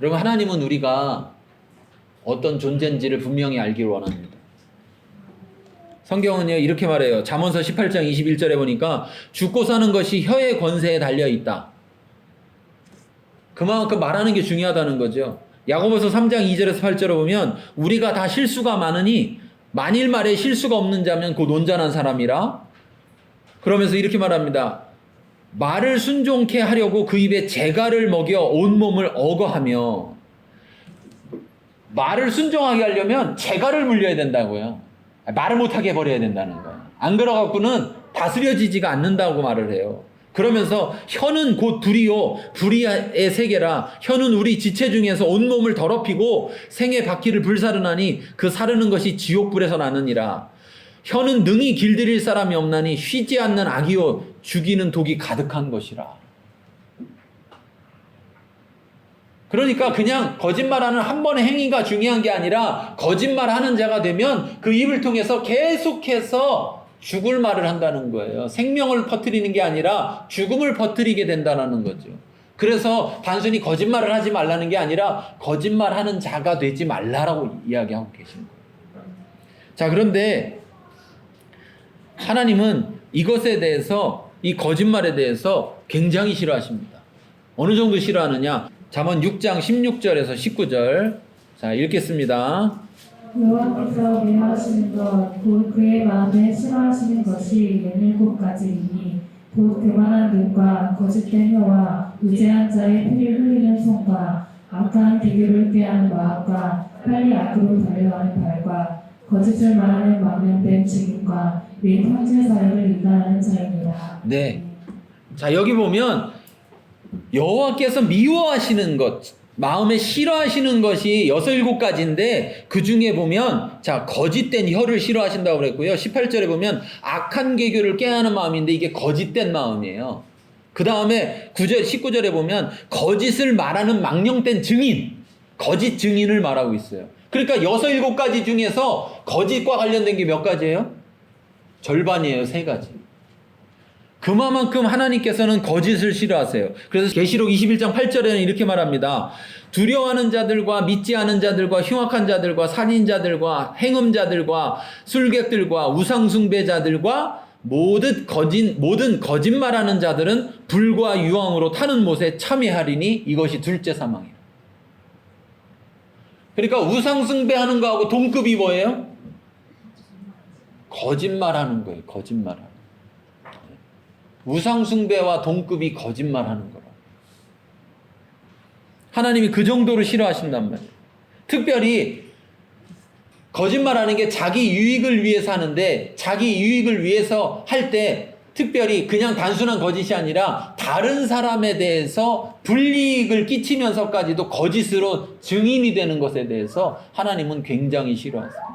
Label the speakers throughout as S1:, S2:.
S1: 여러분, 하나님은 우리가 어떤 존재인지를 분명히 알기를 원합니다. 성경은요, 이렇게 말해요. 잠언서 18장 21절에 보니까 죽고 사는 것이 혀의 권세에 달려 있다. 그만큼 말하는 게 중요하다는 거죠. 야고보서 3장 2절에서 8절에 보면 우리가 다 실수가 많으니 만일 말에 실수가 없는 자면 곧 온전한 사람이라. 그러면서 이렇게 말합니다. 말을 순종케 하려고 그 입에 재갈을 먹여 온몸을 억어하며. 말을 순종하게 하려면 재갈을 물려야 된다고요. 말을 못하게 해버려야 된다는 거예요. 안 그래갖고는 다스려지지가 않는다고 말을 해요. 그러면서 혀는 곧 불이요 불의의 세계라. 혀는 우리 지체 중에서 온몸을 더럽히고 생의 바퀴를 불사르나니 그 사르는 것이 지옥불에서 나느니라. 혀는 능히 길들일 사람이 없나니 쉬지 않는 악이요 죽이는 독이 가득한 것이라. 그러니까 그냥 거짓말하는 한 번의 행위가 중요한 게 아니라 거짓말하는 자가 되면 그 입을 통해서 계속해서 죽을 말을 한다는 거예요. 생명을 퍼뜨리는 게 아니라 죽음을 퍼뜨리게 된다는 거죠. 그래서 단순히 거짓말을 하지 말라는 게 아니라 거짓말하는 자가 되지 말라라고 이야기하고 계신 거예요. 자, 그런데 하나님은 이것에 대해서, 이 거짓말에 대해서 굉장히 싫어하십니다. 어느 정도 싫어하느냐? 잠언 6장 16절에서 19절. 자, 읽겠습니다.
S2: 여호와께서 미워하시는 것 곧 그의 마음에 싫어하시는 것이 17가지이니 곧 교만한 눈과 거짓된 혀와 의지한 자의 피를 흘리는 손과 악한 비교를 꾀하는 마음과 빨리 악으로 달려가는 발과 거짓을 말하는 망령된 증인과 및 형제 사이를 인하하는 자입니다.
S1: 네. 자, 여기 보면 여호와께서 미워하시는 것, 마음에 싫어하시는 것이 6, 7가지인데 그 중에 보면 자, 거짓된 혀를 싫어하신다고 그랬고요. 18절에 보면 악한 계교를 꾀하는 마음인데 이게 거짓된 마음이에요. 그 다음에 9절, 19절에 보면 거짓을 말하는 망령된 증인, 거짓 증인을 말하고 있어요. 그러니까 6, 7가지 중에서 거짓과 관련된 게 몇 가지예요? 절반이에요. 3가지. 그만큼 하나님께서는 거짓을 싫어하세요. 그래서 계시록 21장 8절에는 이렇게 말합니다. 두려워하는 자들과 믿지 않은 자들과 흉악한 자들과 살인자들과 행음자들과 술객들과 우상숭배자들과 모든 거짓말하는 자들은 불과 유황으로 타는 못에 참여하리니 이것이 둘째 사망이에요. 그러니까 우상숭배하는 거하고 동급이 뭐예요? 거짓말하는 거예요. 거짓말하는. 우상숭배와 동급이 거짓말하는 거라. 하나님이 그 정도로 싫어하신단 말이에요. 특별히 거짓말하는 게 자기 유익을 위해서 하는데 자기 유익을 위해서 할 때 특별히 그냥 단순한 거짓이 아니라 다른 사람에 대해서 불이익을 끼치면서까지도 거짓으로 증인이 되는 것에 대해서 하나님은 굉장히 싫어하세요.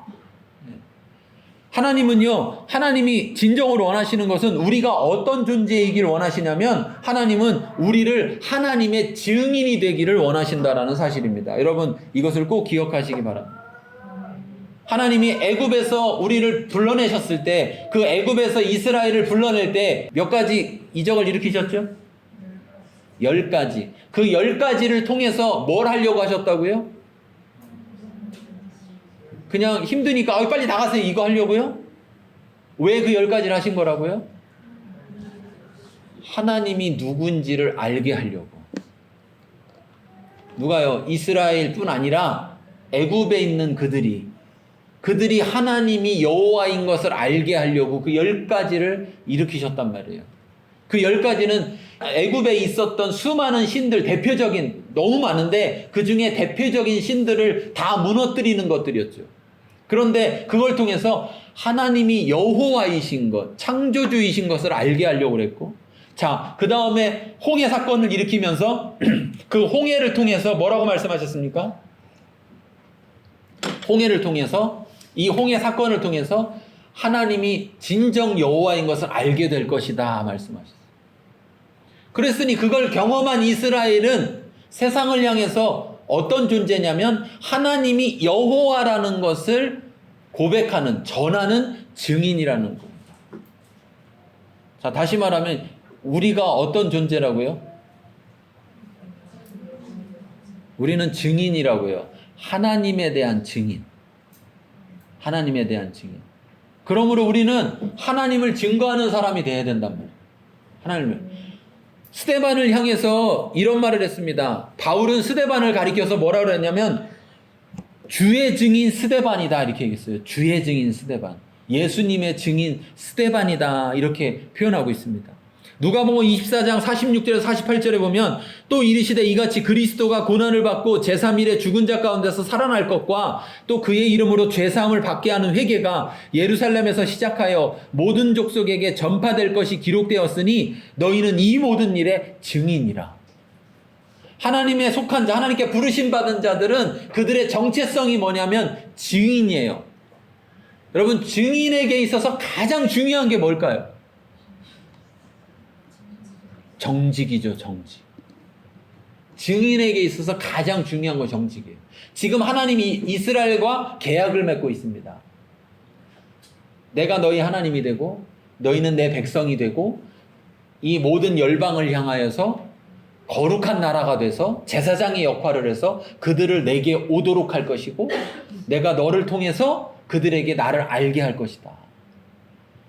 S1: 하나님은요, 하나님이 진정으로 원하시는 것은 우리가 어떤 존재이기를 원하시냐면 하나님은 우리를 하나님의 증인이 되기를 원하신다라는 사실입니다. 여러분, 이것을 꼭 기억하시기 바랍니다. 하나님이 애굽에서 우리를 불러내셨을 때, 그 애굽에서 이스라엘을 불러낼 때 몇 가지 이적을 일으키셨죠? 10가지. 그 10가지를 통해서 뭘 하려고 하셨다고요? 그냥 힘드니까 빨리 나가세요 이거 하려고요? 왜 그 10가지를 하신 거라고요? 하나님이 누군지를 알게 하려고. 누가요? 이스라엘뿐 아니라 애굽에 있는 그들이 하나님이 여호와인 것을 알게 하려고 그 10가지를 일으키셨단 말이에요. 그 10가지는 애굽에 있었던 수많은 신들, 대표적인, 너무 많은데 그 중에 대표적인 신들을 다 무너뜨리는 것들이었죠. 그런데 그걸 통해서 하나님이 여호와이신 것, 창조주이신 것을 알게 하려고 그랬고, 자, 그 다음에 홍해 사건을 일으키면서 그 홍해를 통해서 뭐라고 말씀하셨습니까? 홍해를 통해서, 이 홍해 사건을 통해서 하나님이 진정 여호와인 것을 알게 될 것이다 말씀하셨어요. 그랬으니 그걸 경험한 이스라엘은 세상을 향해서 어떤 존재냐면 하나님이 여호와라는 것을 고백하는, 전하는 증인이라는 겁니다. 자, 다시 말하면 우리가 어떤 존재라고요? 우리는 증인이라고요. 하나님에 대한 증인. 하나님에 대한 증인. 그러므로 우리는 하나님을 증거하는 사람이 되어야 된단 말이에요. 하나님을. 스데반을 향해서 이런 말을 했습니다. 바울은 스데반을 가리켜서 뭐라 그랬냐면 주의 증인 스데반이다 이렇게 얘기했어요. 주의 증인 스데반. 예수님의 증인 스데반이다 이렇게 표현하고 있습니다. 누가복음 24장 46절에서 48절에 보면 또 이르시되 이같이 그리스도가 고난을 받고 제3일에 죽은 자 가운데서 살아날 것과 또 그의 이름으로 죄사함을 받게 하는 회개가 예루살렘에서 시작하여 모든 족속에게 전파될 것이 기록되었으니 너희는 이 모든 일의 증인이라. 하나님의 속한 자, 하나님께 부르심 받은 자들은 그들의 정체성이 뭐냐면 증인이에요. 여러분, 증인에게 있어서 가장 중요한 게 뭘까요? 정직이죠, 정직. 증인에게 있어서 가장 중요한 건 정직이에요. 지금 하나님이 이스라엘과 계약을 맺고 있습니다. 내가 너희 하나님이 되고 너희는 내 백성이 되고 이 모든 열방을 향하여서 거룩한 나라가 돼서 제사장의 역할을 해서 그들을 내게 오도록 할 것이고 내가 너를 통해서 그들에게 나를 알게 할 것이다.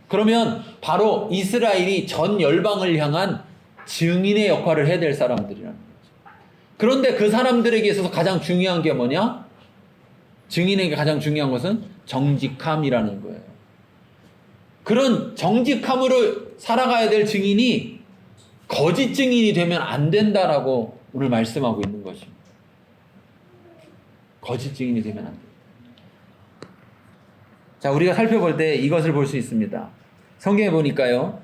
S1: 그러면 바로 이스라엘이 전 열방을 향한 증인의 역할을 해야 될 사람들이라는 거죠. 그런데 그 사람들에게 있어서 가장 중요한 게 뭐냐? 증인에게 가장 중요한 것은 정직함이라는 거예요. 그런 정직함으로 살아가야 될 증인이 거짓 증인이 되면 안 된다라고 오늘 말씀하고 있는 것입니다. 거짓 증인이 되면 안 된다. 자, 우리가 살펴볼 때 이것을 볼 수 있습니다. 성경에 보니까요.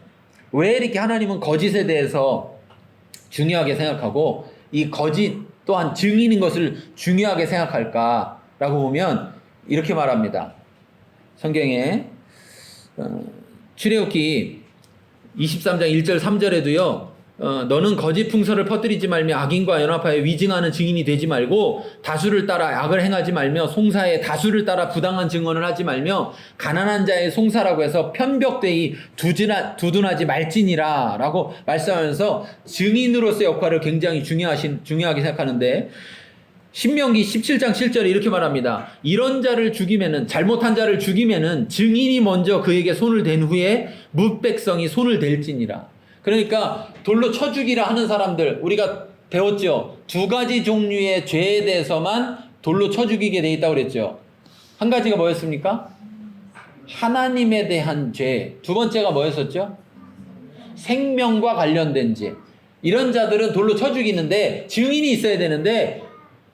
S1: 왜 이렇게 하나님은 거짓에 대해서 중요하게 생각하고 이 거짓 또한 증인인 것을 중요하게 생각할까라고 보면 이렇게 말합니다. 성경에 출애굽기 23장 1절 3절에도요. 너는 거짓 풍설을 퍼뜨리지 말며 악인과 연합하여 위증하는 증인이 되지 말고 다수를 따라 악을 행하지 말며 송사에 다수를 따라 부당한 증언을 하지 말며 가난한 자의 송사라고 해서 편벽되이 두둔하지 말지니라 라고 말씀하면서 증인으로서의 역할을 굉장히 중요하게 생각하는데 신명기 17장 7절에 이렇게 말합니다. 이런 자를 죽이면은 잘못한 자를 죽이면은 증인이 먼저 그에게 손을 댄 후에 뭇백성이 손을 댈지니라. 그러니까 돌로 쳐 죽이라 하는 사람들 우리가 배웠죠. 두 가지 종류의 죄에 대해서만 돌로 쳐 죽이게 돼 있다고 그랬죠. 한 가지가 뭐였습니까? 하나님에 대한 죄. 두 번째가 뭐였었죠? 생명과 관련된 죄. 이런 자들은 돌로 쳐 죽이는데 증인이 있어야 되는데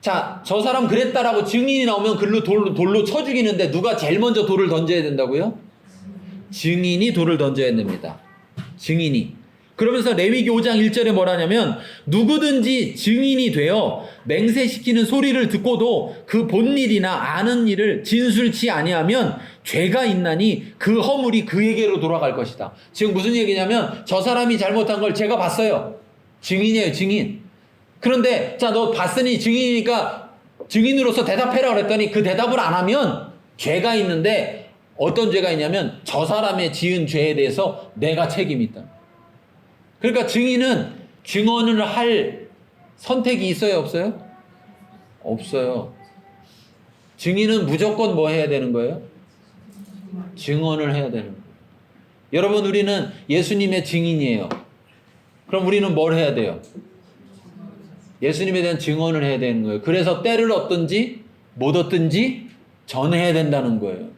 S1: 자, 저 사람 그랬다라고 증인이 나오면 글로 돌로 쳐 죽이는데 누가 제일 먼저 돌을 던져야 된다고요? 증인이 돌을 던져야 됩니다. 증인이. 그러면서 레위기 5장 1절에 뭐라냐면 누구든지 증인이 되어 맹세시키는 소리를 듣고도 그 본 일이나 아는 일을 진술치 아니하면 죄가 있나니 그 허물이 그에게로 돌아갈 것이다. 지금 무슨 얘기냐면 저 사람이 잘못한 걸 제가 봤어요. 증인이에요, 증인. 그런데 자, 너 봤으니 증인이니까 증인으로서 대답해라 그랬더니 그 대답을 안 하면 죄가 있는데 어떤 죄가 있냐면 저 사람의 지은 죄에 대해서 내가 책임이 있다. 그러니까 증인은 증언을 할 선택이 있어요, 없어요? 없어요. 증인은 무조건 뭐 해야 되는 거예요? 증언을 해야 되는 거예요. 여러분, 우리는 예수님의 증인이에요. 그럼 우리는 뭘 해야 돼요? 예수님에 대한 증언을 해야 되는 거예요. 그래서 때를 얻든지 못 얻든지 전해야 된다는 거예요.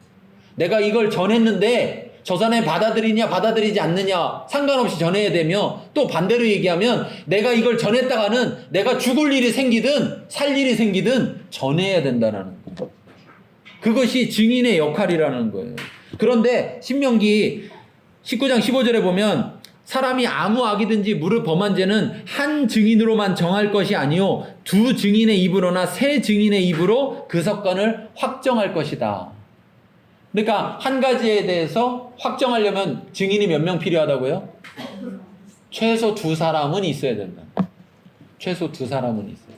S1: 내가 이걸 전했는데 저 사람이 받아들이냐 받아들이지 않느냐 상관없이 전해야 되며 또 반대로 얘기하면 내가 이걸 전했다가는 내가 죽을 일이 생기든 살 일이 생기든 전해야 된다는 거. 그것이 증인의 역할이라는 거예요. 그런데 신명기 19장 15절에 보면 사람이 아무 악이든지 무릇 범한 죄는 한 증인으로만 정할 것이 아니요 두 증인의 입으로나 세 증인의 입으로 그 사건을 확정할 것이다. 그러니까 한 가지에 대해서 확정하려면 증인이 몇 명 필요하다고요? 최소 2사람은 있어야 된다. 최소 2사람은 있어요.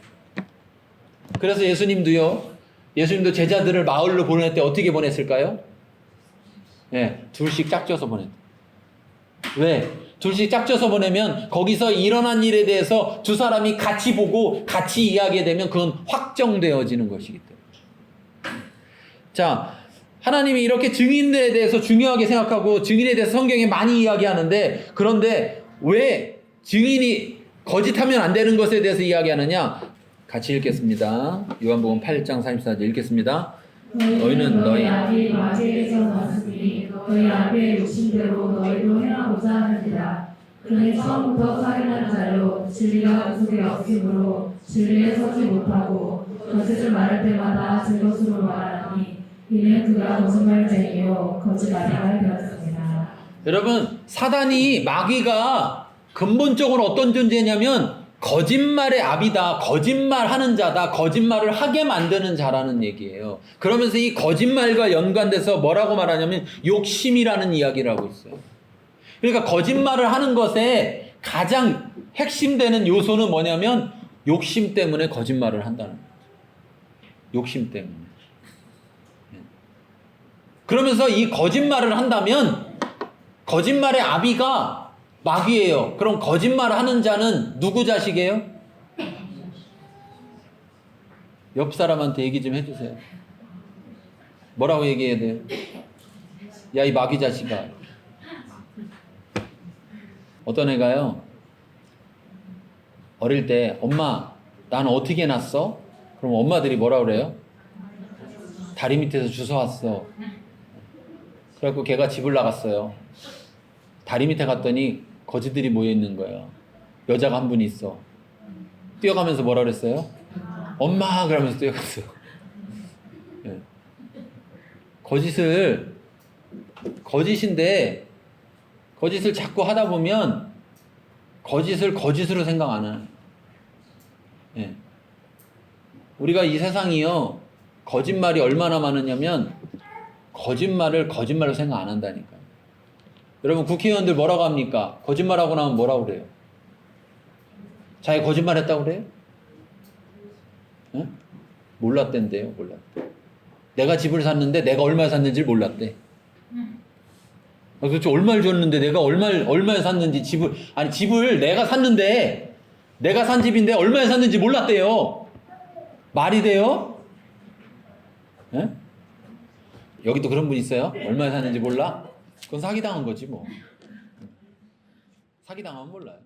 S1: 그래서 예수님도 제자들을 마을로 보낼 때 어떻게 보냈을까요? 네, 둘씩 짝져서 보냈다. 왜? 둘씩 짝져서 보내면 거기서 일어난 일에 대해서 두 사람이 같이 보고 같이 이야기하게 되면 그건 확정되어지는 것이기 때문에. 자, 하나님이 이렇게 증인에 대해서 중요하게 생각하고 증인에 대해서 성경에 많이 이야기하는데, 그런데 왜 증인이 거짓하면 안 되는 것에 대해서 이야기하느냐? 같이 읽겠습니다. 요한복음 8장 34절 읽겠습니다. 너희는 너희
S2: 아비 마귀에게서 났으니 너희 아비의 욕심대로 너희도 행하고자 하느니라. 그는 처음부터 살인한 자요 진리가 그 속에 없으므로 진리에 서지 못하고 거짓을 말할 때마다 제 것으로 말하니 이는 그가 거짓말쟁이요 거짓말이가 되었습니다.
S1: 여러분, 사단이 마귀가 근본적으로 어떤 존재냐면 거짓말의 압이다, 거짓말하는 자다, 거짓말을 하게 만드는 자라는 얘기예요. 그러면서 이 거짓말과 연관돼서 뭐라고 말하냐면 욕심이라는 이야기를 하고 있어요. 그러니까 거짓말을 하는 것에 가장 핵심되는 요소는 뭐냐면 욕심 때문에 거짓말을 한다는 거죠. 욕심 때문에. 그러면서 이 거짓말을 한다면 거짓말의 아비가 마귀예요. 그럼 거짓말을 하는 자는 누구 자식이에요? 옆 사람한테 얘기 좀 해주세요. 뭐라고 얘기해야 돼요? 야, 이 마귀 자식아. 어떤 애가요, 어릴 때 엄마 나는 어떻게 났어? 그럼 엄마들이 뭐라 그래요? 다리 밑에서 주워왔어. 그래갖고 걔가 집을 나갔어요. 다리 밑에 갔더니 거지들이 모여있는 거예요. 여자가 한 분이 있어. 뛰어가면서 뭐라 그랬어요? 엄마! 그러면서 뛰어갔어요. 네. 거짓인데 거짓을 자꾸 하다 보면 거짓을 거짓으로 생각 안 하는. 네. 우리가 이 세상이요, 거짓말이 얼마나 많으냐면 거짓말을 거짓말로 생각 안 한다니까요. 여러분, 국회의원들 뭐라고 합니까? 거짓말하고 나면 뭐라고 그래요? 자기 거짓말했다고 그래요? 네? 몰랐댄대요. 몰랐대. 내가 집을 샀는데 내가 얼마에 샀는지를 몰랐대. 도대체 얼마를 줬는데 내가 얼마에 샀는지 집을 내가 샀는데 내가 산 집인데 얼마에 샀는지 몰랐대요. 말이 돼요? 네? 여기도 그런 분 있어요? 얼마에 샀는지 몰라? 그건 사기당한 거지 뭐. 사기당하면 몰라요.